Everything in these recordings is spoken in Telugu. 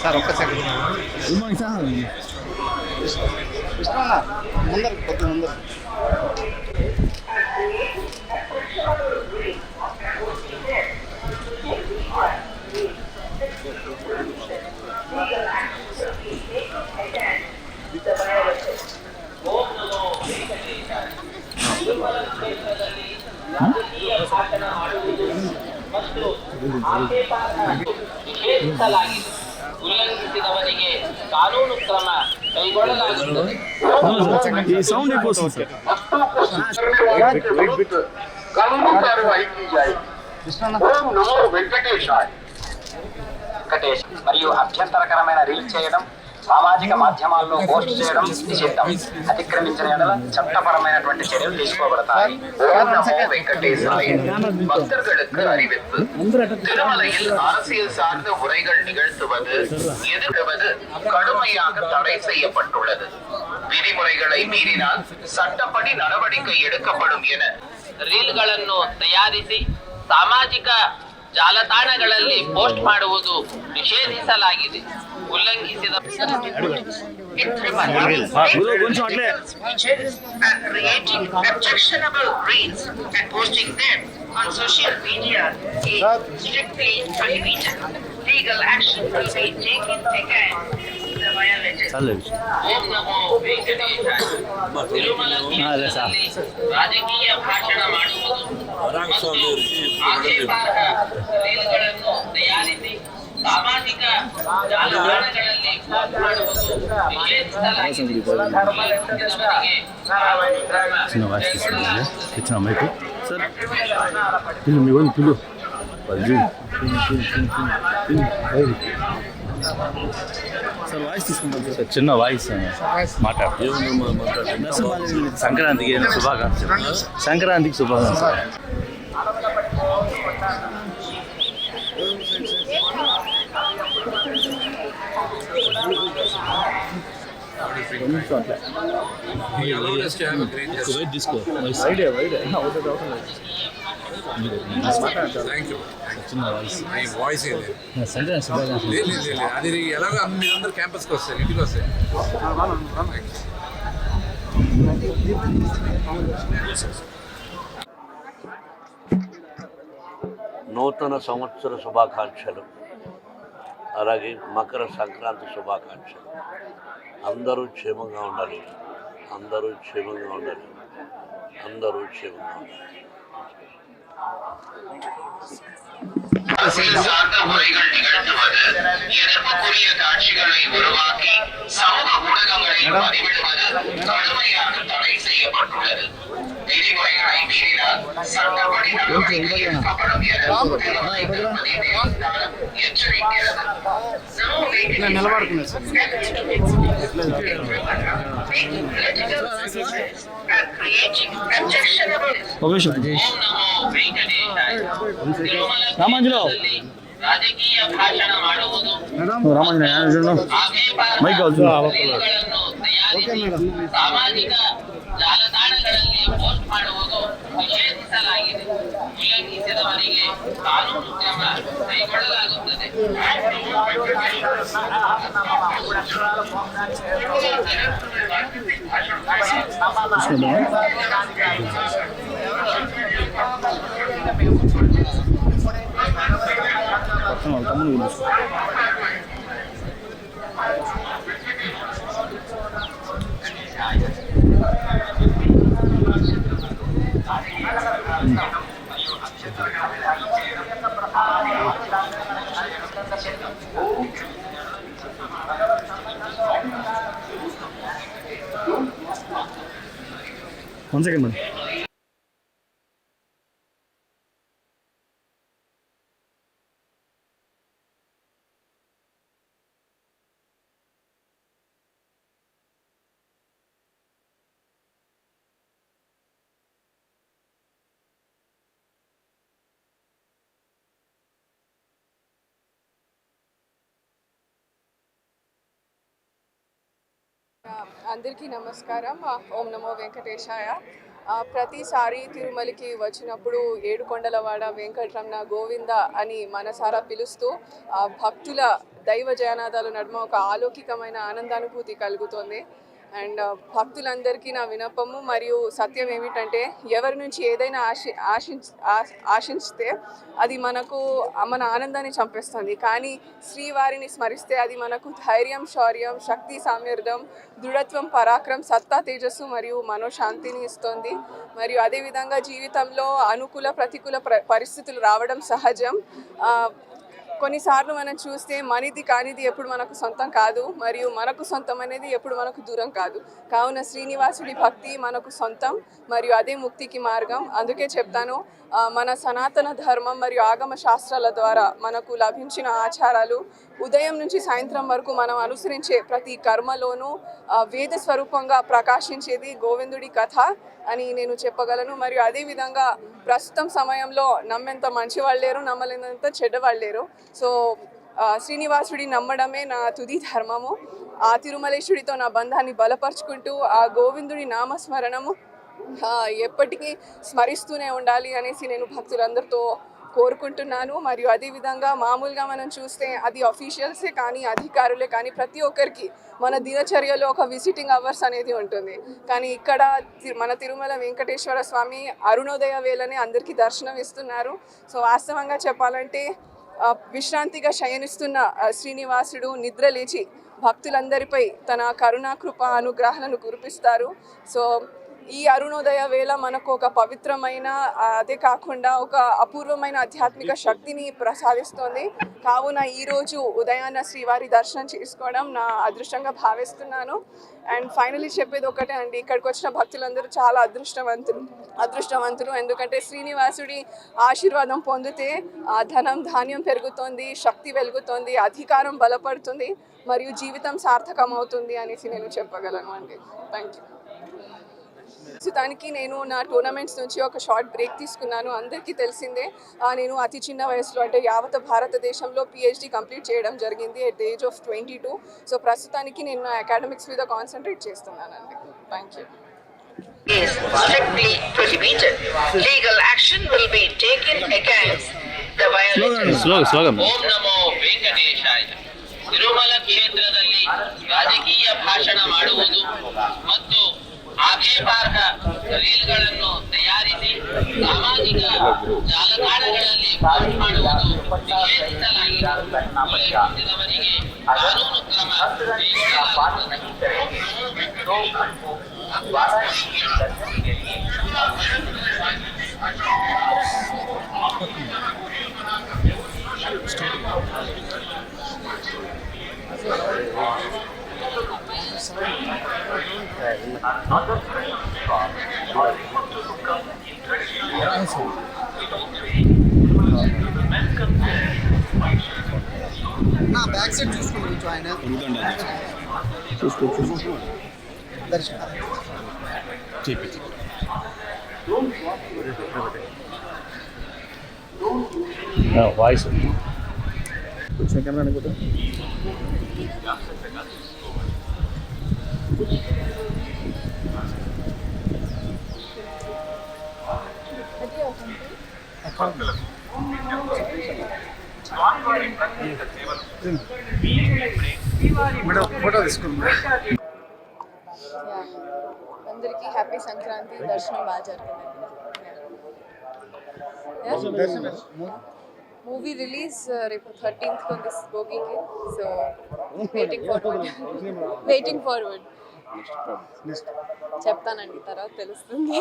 సార్ ఒక్క second. Good morning sir. Krishna ముందర కొద్ది ముందర. ನಿಷೇಧಿಸಲಾಗಿದೆ. ಉಲ್ಲಂಘಿಸಿದವರಿಗೆ ಕಾನೂನು ಕ್ರಮ ಕೈಗೊಳ್ಳಲಾಗುತ್ತದೆ. कानूनी कार्रवाई की जाएगी. ఓం నమో వెంకటేశాయ. వెంకటేష్ మరియు అభ్యంతరకరమైన రీల్ చేయడం, సామాజిక మాధ్యమాల్లో పోస్ట్ చేయడం నిషిద్ధం. అతిక్రమించిన ఎడల చట్టపరమైనటువంటి చర్యలు తీసుకోబడతాయి. ஓம் நமோ வெங்கடேசாய. பக்தர்களுக்கு அறிவிப்பு. திருமலையில் அரசியல் சார்ந்த உரைகள் நிகழ்த்துவது, எதிர்ப்பது கடுமையாக தடை செய்யப்பட்டுள்ளது. விதிமுறைகளை மீறினால் சட்டப்படி நடவடிக்கை எடுக்கப்படும் என ರೀಲ್ಗಳನ್ನು ತಯಾರಿಸಿ ಸಾಮಾಜಿಕ ಜಾಲತಾಣಗಳಲ್ಲಿ ಪೋಸ್ಟ್ ಮಾಡುವುದು ನಿಷೇಧಿಸಲಾಗಿದೆ. ಉಲ್ಲಂಘಿಸಿದ in Tripura, speeches and creating objectionable reels and posting them on social media is strictly prohibited. Legal action will be taken against the violators. ಓಂ ನಮೋ ವೆಂಕಟೇಶಾಯ. ತಿರುಮಲ ಕ್ಷೇತ್ರದಲ್ಲಿ ರಾಜಕೀಯ ಭಾಷಣ ಮಾಡುವುದು ಮತ್ತು ಆಕ್ಷೇಪಾರ್ಹ ರೀಲ್ಗಳನ್ನು ತಯಾರಿಸಿ ಸಾಮಾಜಿಕ ಜಾಲತಾಣಗಳಲ್ಲಿ ಪೋಸ್ಟ್ ಮಾಡುವುದು ನಿಷೇಧಿಸಲಾಗಿದೆ. ಉಲ್ಲಂಘಿಸಿದವರಿಗೆ ಕಾನೂನು ಕ್ರಮ సార్ వాయిస్ తీసుకుంటాం సార్. చిన్న వాయిస్ మాట్లాడు. సంక్రాంతికి శుభాకాంక్షలు. సంక్రాంతికి శుభాకాంక్షలు. అది ఎలాగో మీరందరూ క్యాంపస్కి వస్తారు, ఇంటికి వస్తారు. నూతన సంవత్సర శుభాకాంక్షలు, అలాగే మకర సంక్రాంతి శుభాకాంక్షలు. అందరూ క్షేమంగా ఉండాలి, అందరూ క్షేమంగా ఉండాలి, అందరూ క్షేమంగా ఉండాలి. அரசியல் சார்ந்த உரைகள் நிகழ்த்துவது, எதிர்ப்புக்குரிய காட்சிகளை உருவாக்கி சமூக ஊடகங்களில் பதிவிடுவது கடுமையாக தடை செய்யப்பட்டுள்ளது. விதிமுறைகளை மீறினால் சட்டப்படி நடவடிக்கை எடுக்கப்படும் என திருமலை திருப்பதி தேவஸ்தானம் எச்சரிக்கிறது. ರಾಮಾಂಜಲಿ ರಾಜಕೀಯ ಭಾಷಣ ಮಾಡುವುದು, మైక్ ರೀಲ್ಗಳನ್ನು ತಯಾರಿಸಿ ಸಾಮಾಜಿಕ ಜಾಲತಾಣಗಳಲ್ಲಿ ಪೋಸ್ಟ್ ಮಾಡುವುದು ನಿಷೇಧಿಸಲಾಗಿದೆ. ಉಲ್ಲಂಘಿಸಿದವರಿಗೆ ಕಾನೂನು ಕ್ರಮ ಕೈಗೊಳ್ಳಲಾಗುತ್ತದೆ. One second, man. అందరికీ నమస్కారం. ఓం నమో వెంకటేశాయ. ప్రతిసారి తిరుమలకి వచ్చినప్పుడు ఏడుకొండలవాడ వెంకటరమణ గోవింద అని మనసారా పిలుస్తూ భక్తుల దైవ జయనాదాల నడుమ ఒక అలౌకికమైన ఆనందానుభూతి కలుగుతోంది. అండ్ భక్తులందరికీ నా విన్నపము మరియు సత్యం ఏమిటంటే, ఎవరి నుంచి ఏదైనా ఆశించితే అది మన ఆనందాన్ని చంపేస్తుంది. కానీ శ్రీవారిని స్మరిస్తే అది మనకు ధైర్యం, శౌర్యం, శక్తి, సామర్థ్యం, దృఢత్వం, పరాక్రమం, సత్తా, తేజస్సు మరియు మనోశాంతిని ఇస్తుంది. మరియు అదేవిధంగా జీవితంలో అనుకూల ప్రతికూల పరిస్థితులు రావడం సహజం. కొన్నిసార్లు మనం చూస్తే మనది కానిది ఎప్పుడు మనకు సొంతం కాదు, మరియు మనకు సొంతం అనేది ఎప్పుడు మనకు దూరం కాదు. కావున శ్రీనివాసుడి భక్తి మనకు సొంతం మరియు అదే ముక్తికి మార్గం. అందుకే చెప్తాను, మన సనాతన ధర్మం మరియు ఆగమ శాస్త్రాల ద్వారా మనకు లభించిన ఆచారాలు ఉదయం నుంచి సాయంత్రం వరకు మనం అనుసరించే ప్రతి కర్మలోనూ వేద స్వరూపంగా ప్రకాశించేది గోవిందుడి కథ అని నేను చెప్పగలను. మరియు అదేవిధంగా ప్రస్తుతం సమయంలో నమ్మేంత మంచి వాళ్ళు లేరు, నమ్మలేనంత చెడ్డవాళ్ళు లేరు. సో శ్రీనివాసుడి నమ్మడమే నా తుది ధర్మము. ఆ తిరుమలేశ్వడితో నా బంధాన్ని బలపరుచుకుంటూ ఆ గోవిందుడి నామస్మరణము ఎప్పటికీ స్మరిస్తూనే ఉండాలి అనేసి నేను భక్తులందరితో కోరుకుంటున్నాను. మరియు అదేవిధంగా మామూలుగా మనం చూస్తే అది అఫీషియల్సే కానీ అధికారులే కానీ ప్రతి ఒక్కరికి మన దినచర్యలో ఒక విజిటింగ్ అవర్స్ అనేది ఉంటుంది. కానీ ఇక్కడ మన తిరుమల వెంకటేశ్వర స్వామి అరుణోదయ వేళనే అందరికీ దర్శనం ఇస్తున్నారు. సో వాస్తవంగా చెప్పాలంటే విశ్రాంతిగా శయనిస్తున్న శ్రీనివాసుడు నిద్ర లేచి భక్తులందరిపై తన కరుణాకృప అనుగ్రహాలను కురిపిస్తారు. సో ఈ అరుణోదయ వేళ మనకు ఒక పవిత్రమైన, అదే కాకుండా ఒక అపూర్వమైన ఆధ్యాత్మిక శక్తిని ప్రసాదిస్తుంది. కావున ఈరోజు ఉదయాన్న శ్రీవారి దర్శనం చేసుకోవడం నా అదృష్టంగా భావిస్తున్నాను. అండ్ ఫైనలీ చెప్పేది ఒకటే అండి, ఇక్కడికి వచ్చిన భక్తులందరూ చాలా అదృష్టవంతులు. ఎందుకంటే శ్రీనివాసుడి ఆశీర్వాదం పొందితే ధనం ధాన్యం పెరుగుతుంది, శక్తి వెలుగుతుంది, అధికారం బలపడుతుంది మరియు జీవితం సార్థకం అవుతుంది అనేసి నేను చెప్పగలను అండి. Thank you. ప్రస్తుతానికి నేను నా టోర్నమెంట్స్ నుంచి ఒక షార్ట్ బ్రేక్ తీసుకున్నాను. అందరికీ తెలిసిందే, నేను అతి చిన్న వయసులో అంటే యావత్ భారతదేశంలో PhD కంప్లీట్ చేయడం జరిగింది at the age of 22. So ప్రస్తుతానికి నేను నా అకాడమిక్స్ మీద కాన్సన్ట్రేట్ చేస్తున్నానండి. Thank you. Is strictly prohibited. Legal action will be taken against the violators. ಓಂ ನಮೋ ವೆಂಕಟೇಶಾಯ. ತಿರುಮಲ ಕ್ಷೇತ್ರದಲ್ಲಿ ರಾಜಕೀಯ ಭಾಷಣ ಮಾಡುವುದು ಮತ್ತು ಆಕ್ಷೇಪಾರ್ಹ ರೀಲ್ಗಳನ್ನು ತಯಾರಿಸಿ ಸಾಮಾಜಿಕ ಜಾಲತಾಣಗಳಲ್ಲಿ ಪೋಸ್ಟ್ ಮಾಡುವುದು ನಿಷೇಧಿಸಲಾಗಿದೆ. ಉಲ್ಲಂಘಿಸಿದವರಿಗೆ ಕಾನೂನು ಕ್ರಮ ಕೈಗೊಳ್ಳಲಾಗುತ್ತದೆ. నా బ్యాక్ సైడ్ చూసుకుంటూ కూర్చో ఆయన దర్శనం వాయిస్ కొంచెం కెమెరా అనుకుంటా మేడం ఫోటో తీసుకుంటా. అందరికీ హ్యాపీ సంక్రాంతి. దర్శనం బాగా జరిగింది. మూవీ రిలీజ్ రేపు 13th ఉంది భోగికి. సో వెయిటింగ్ ఫార్వర్డ్ చెప్తానండి, తర్వాత తెలుస్తుంది.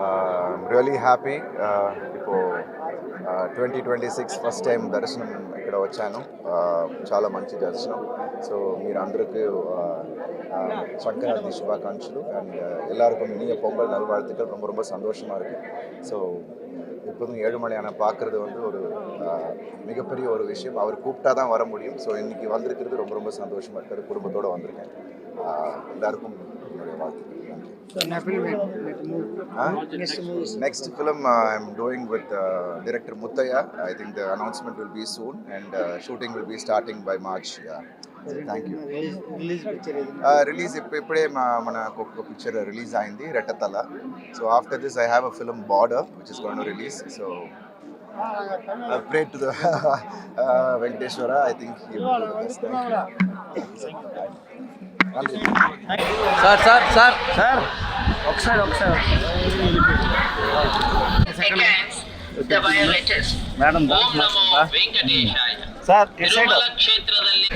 I'm really happy. ఇప్పుడు 2026 ఫస్ట్ టైం దర్శనం ఇక్కడ వచ్చాను. చాలా మంచి దర్శనం. సో మీరు అందరికీ సంక్రాంతి శుభాకాంక్షలు. అండ్ எல்லாருக்கும் இனிய பொங்கல் நல்வாழ்த்துக்கள். ரொம்ப ரொம்ப சந்தோஷமாக இருக்குது. ஸோ எப்போதும் ஏழுமலை ஆனால் பார்க்குறது வந்து ஒரு மிகப்பெரிய ஒரு விஷயம். அவர் கூப்பிட்டா தான் வர முடியும். ஸோ இன்றைக்கி வந்திருக்கிறது ரொம்ப ரொம்ப சந்தோஷமாக இருக்குது. குடும்பத்தோடு வந்திருக்கேன். எல்லாருக்கும் என்னுடைய வாழ்த்துக்கள். Next film I'm doing with director Muttaya. I think the announcement will be soon and shooting will be starting by March. Yeah. So thank you. Release ఇప్పుడే మన ఒక పిక్చర్ రిలీజ్ అయింది రెట్టతల. So after this I have a film Border which is going to release. So I pray to the Venkateshwara. I think he will do the best. Sir ఒకసారి Against the violators. మేడం ఓం నమో వెంకటేశాయ. సార్ తిరుమల క్షేత్రದಲ್ಲಿ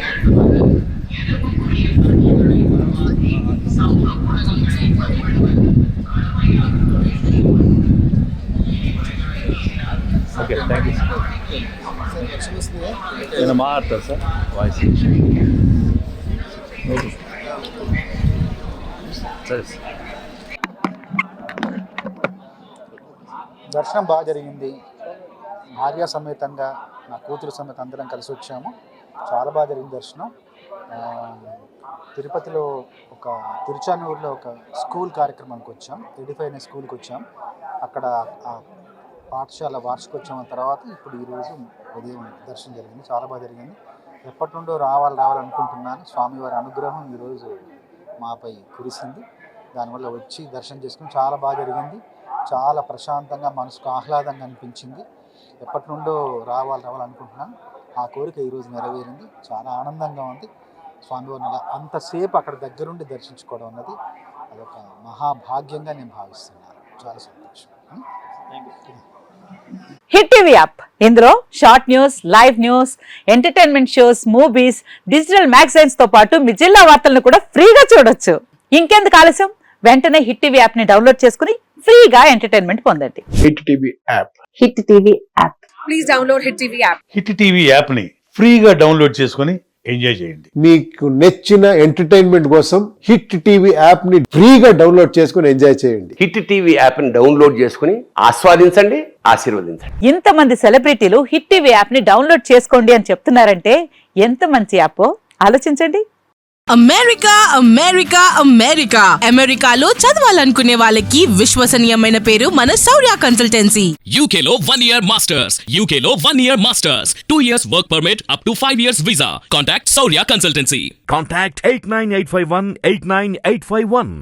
ఓకే థ్యాంక్ యూ నేను మాట్లాడతాను సార్ వాయిస్ సరే సార్. దర్శనం బాగా జరిగింది. భార్య సమేతంగా నా కూతురు సమేత అందరం కలిసి వచ్చాము. చాలా బాగా జరిగింది దర్శనం. తిరుపతిలో ఒక తిరుచానూరులో ఒక స్కూల్ కార్యక్రమానికి వచ్చాం. 85 అనే స్కూల్కి వచ్చాం. అక్కడ ఆ పాఠశాల వార్షికోత్సవం తర్వాత ఇప్పుడు ఈరోజు ఉదయం దర్శనం జరిగింది. చాలా బాగా జరిగింది. ఎప్పటి నుండో రావాలనుకుంటున్నాను. స్వామివారి అనుగ్రహం ఈరోజు మాపై కురిసింది. దానివల్ల వచ్చి దర్శనం చేసుకుని చాలా బాగా జరిగింది. చాలా ప్రశాంతంగా మనసుకు ఆహ్లాదంగా అనిపించింది. ఎప్పటి నుండో రావాలనుకుంటున్నాను. ఆ కోరిక ఈరోజు నెరవేరింది. చాలా ఆనందంగా ఉంది. స్వామివారిని అలా అంతసేపు అక్కడ దగ్గరుండి దర్శించుకోవడం అన్నది అదొక మహాభాగ్యంగా నేను భావిస్తున్నాను. చాలా సంతోషం. హిట్ టీవీ యాప్, ఇందులో short news, live news, entertainment shows, movies, digital magazines తో పాటు మీ జిల్లా వార్తలను కూడా ఫ్రీగా చూడొచ్చు. ఇంకెందుకు ఆలస్యం, వెంటనే హిట్ టీవీ యాప్ ని డౌన్లోడ్ చేసుకుని ఫ్రీగా ఎంటర్టైన్మెంట్ పొందండి. Hit TV app. Hit TV app. Please download hit TV app. Hit TV app ని ఫ్రీగా డౌన్లోడ్ చేసుకుని ఎంజాయ్ చేయండి. మీకు నచ్చిన ఎంటర్టైన్మెంట్ కోసం హిట్ టీవీ యాప్ ని ఫ్రీగా డౌన్లోడ్ చేసుకుని ఎంజాయ్ చేయండి. హిట్ టీవీ యాప్ ని డౌన్లోడ్ చేసుకుని ఆస్వాదించండి, ఆశీర్వదించండి. ఇంతమంది సెలబ్రిటీలు హిట్ టీవీ యాప్ ని డౌన్లోడ్ చేసుకోండి అని చెప్తున్నారంటే ఎంత మంచి యాప్ ఆలోచించండి. అమెరికా అమెరికా అమెరికా అమెరికాలో చదవాలనుకునే వాళ్ళకి విశ్వసనీయమైన పేరు మన శౌర్య కన్సల్టెన్సీ. యూకేలో 1 year మాస్టర్స్. యూకేలో 1 year masters. 2 years work permit up to 5 years visa. Contact Shaurya consultancy. Contact 89851 89851.